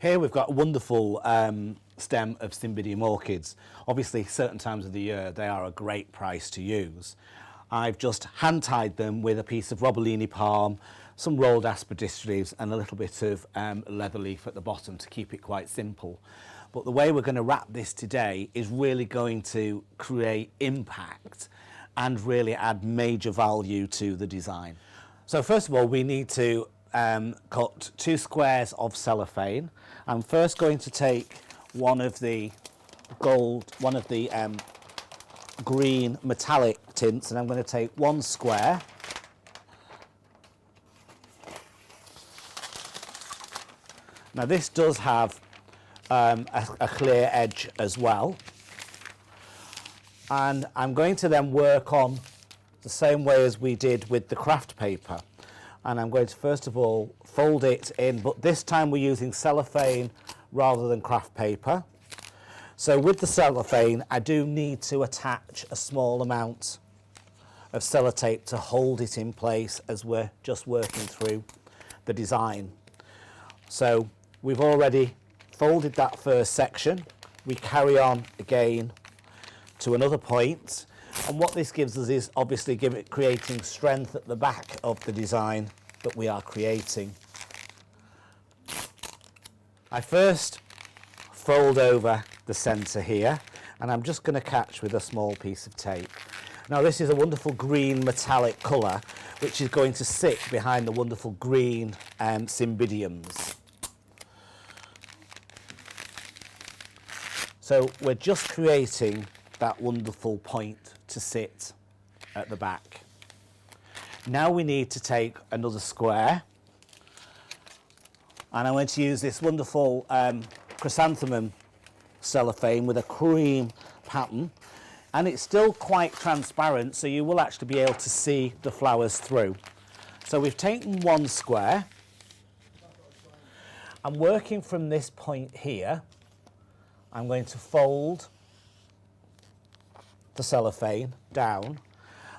Here we've got a wonderful stem of Cymbidium orchids. Obviously, certain times of the year they are a great price to use. I've just hand tied them with a piece of Robellini palm, some rolled aspidistres and a little bit of leather leaf at the bottom to keep it quite simple. But the way we're going to wrap this today is really going to create impact and really add major value to the design. So first of all, we need to cut 2 squares of cellophane. I'm first going to take one of the green metallic tints, and I'm going to take 1 square. Now this does have a clear edge as well, and I'm going to then work on the same way as we did with the craft paper. And I'm going to first of all fold it in, but this time we're using cellophane rather than craft paper. So with the cellophane, I do need to attach a small amount of sellotape to hold it in place as we're just working through the design. So we've already folded that first section. We carry on again to another point. And what this gives us is obviously creating strength at the back of the design that we are creating. I first fold over the centre here, and I'm just going to catch with a small piece of tape. Now this is a wonderful green metallic colour which is going to sit behind the wonderful green cymbidiums. So we're just creating that wonderful point to sit at the back. Now we need to take another square, and I'm going to use this wonderful chrysanthemum cellophane with a cream pattern, and it's still quite transparent, so you will actually be able to see the flowers through. So we've taken 1 square. I'm working from this point here. I'm going to fold the cellophane down,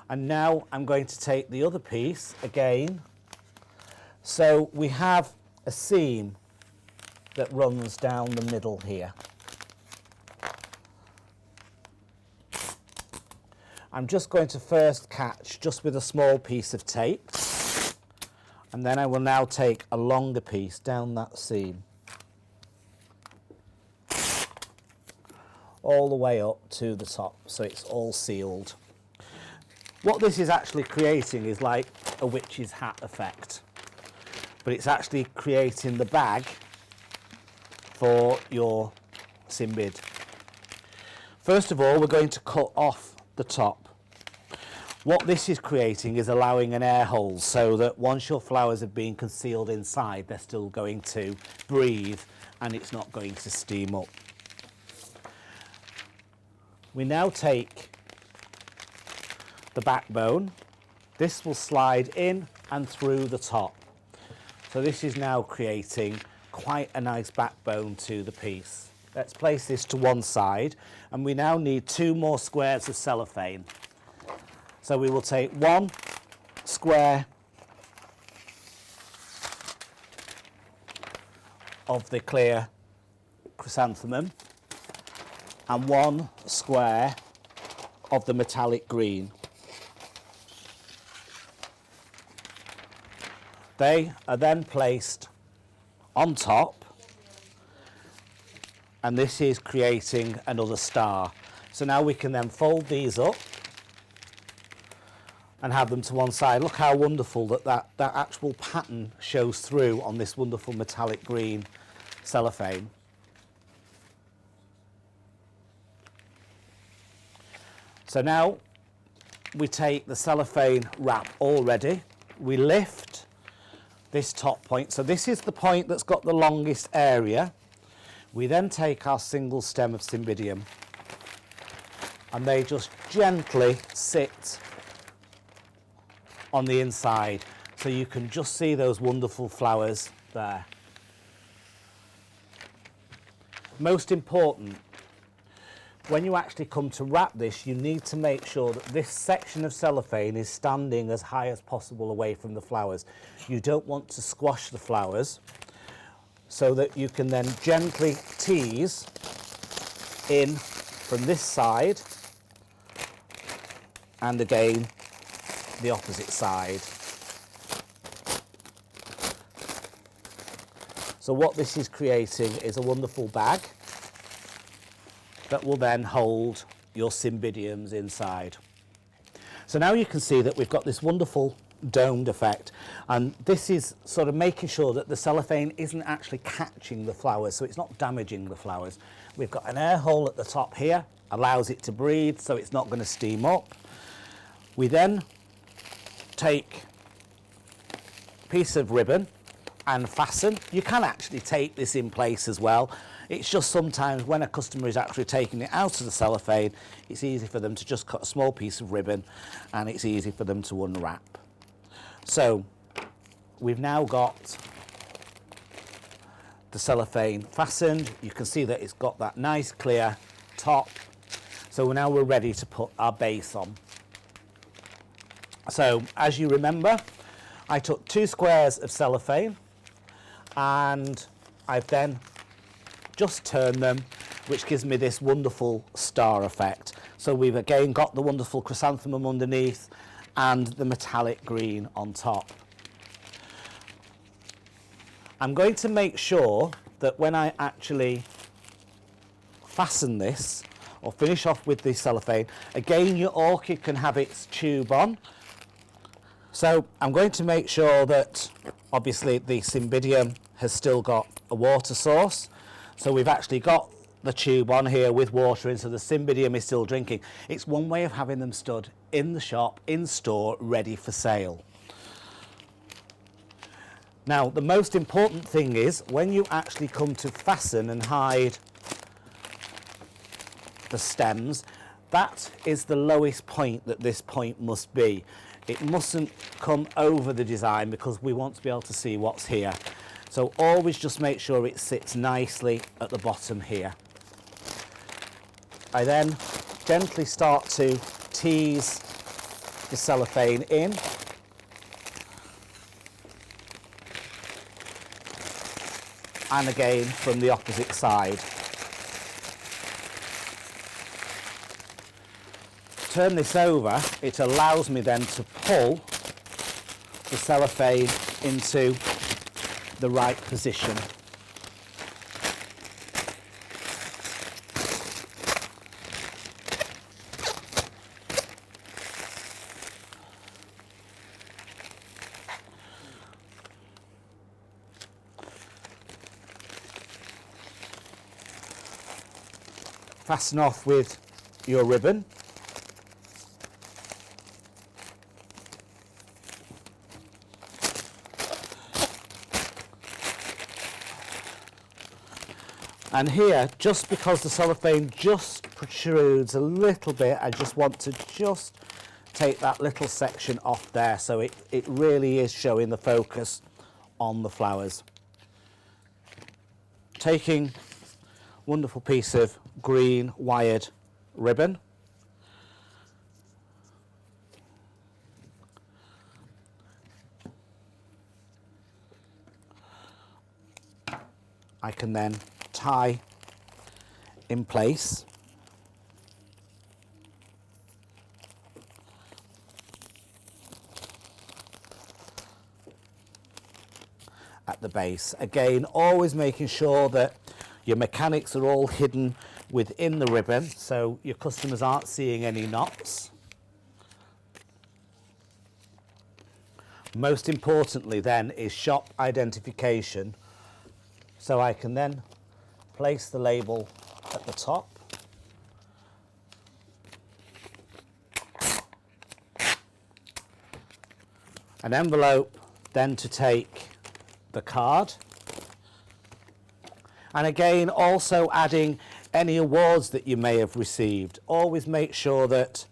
and now I'm going to take the other piece again. So we have a seam that runs down the middle here. I'm just going to first catch just with a small piece of tape, and then I will now take a longer piece down that seam all the way up to the top, so it's all sealed. What this is actually creating is like a witch's hat effect, but it's actually creating the bag for your cymbid. First of all, we're going to cut off the top. What this is creating is allowing an air hole, so that once your flowers have been concealed inside, they're still going to breathe and it's not going to steam up. We now take the backbone. This will slide in and through the top. So this is now creating quite a nice backbone to the piece. Let's place this to one side, and we now need 2 more squares of cellophane. So we will take 1 square of the clear chrysanthemum and 1 square of the metallic green. They are then placed on top, and this is creating another star. So now we can then fold these up and have them to one side. Look how wonderful that actual pattern shows through on this wonderful metallic green cellophane. So now we take the cellophane wrap already, we lift this top point, so this is the point that's got the longest area. We then take our single stem of Cymbidium, and they just gently sit on the inside, so you can just see those wonderful flowers there. Most important, when you actually come to wrap this, you need to make sure that this section of cellophane is standing as high as possible away from the flowers. You don't want to squash the flowers. so that you can then gently tease in from this side and again the opposite side. So what this is creating is a wonderful bag that will then hold your cymbidiums inside. So now you can see that we've got this wonderful domed effect, and this is sort of making sure that the cellophane isn't actually catching the flowers, so it's not damaging the flowers. We've got an air hole at the top here, allows it to breathe so it's not going to steam up. We then take a piece of ribbon and fasten. You can actually tape this in place as well. It's just sometimes when a customer is actually taking it out of the cellophane, it's easy for them to just cut a small piece of ribbon and it's easy for them to unwrap. So we've now got the cellophane fastened. You can see that it's got that nice clear top. So now we're ready to put our base on. So as you remember, I took 2 squares of cellophane and I've then just turned them, which gives me this wonderful star effect. So we've again got the wonderful chrysanthemum underneath and the metallic green on top. I'm going to make sure that when I actually fasten this or finish off with the cellophane, again your orchid can have its tube on. So I'm going to make sure that obviously the cymbidium has still got a water source. So we've actually got the tube on here with water in, so the cymbidium is still drinking. It's one way of having them stood in the shop, in store, ready for sale. Now, the most important thing is when you actually come to fasten and hide the stems, that is the lowest point that this point must be. It mustn't come over the design because we want to be able to see what's here. So always just make sure it sits nicely at the bottom here. I then gently start to tease the cellophane in. And again from the opposite side. Turn this over, it allows me then to pull the cellophane into the right position. Fasten off with your ribbon. And here, just because the cellophane just protrudes a little bit, I just want to just take that little section off there so it really is showing the focus on the flowers. Taking wonderful piece of green wired ribbon. I can then tie in place. At the base. Again, always making sure that your mechanics are all hidden within the ribbon so your customers aren't seeing any knots. Most importantly then is shop identification. So I can then place the label at the top. An envelope then to take the card. And again, also adding any awards that you may have received. Always make sure that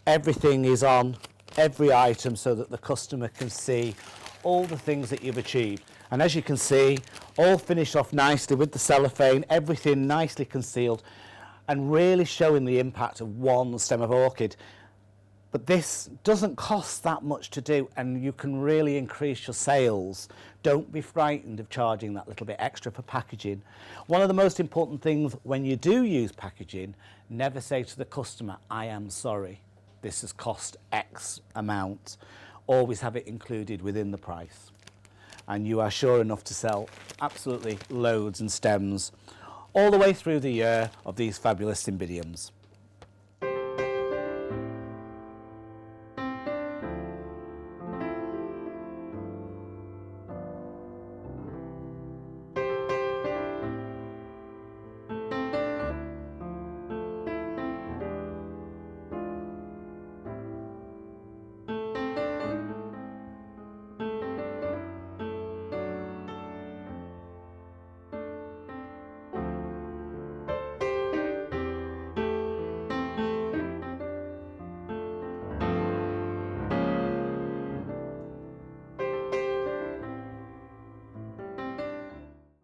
everything is on every item so that the customer can see all the things that you've achieved. And as you can see, all finished off nicely with the cellophane, everything nicely concealed, and really showing the impact of one stem of orchid. But this doesn't cost that much to do, and you can really increase your sales. Don't be frightened of charging that little bit extra for packaging. One of the most important things when you do use packaging, never say to the customer, I am sorry, this has cost X amount. Always have it included within the price. And you are sure enough to sell absolutely loads and stems all the way through the year of these fabulous Cymbidiums.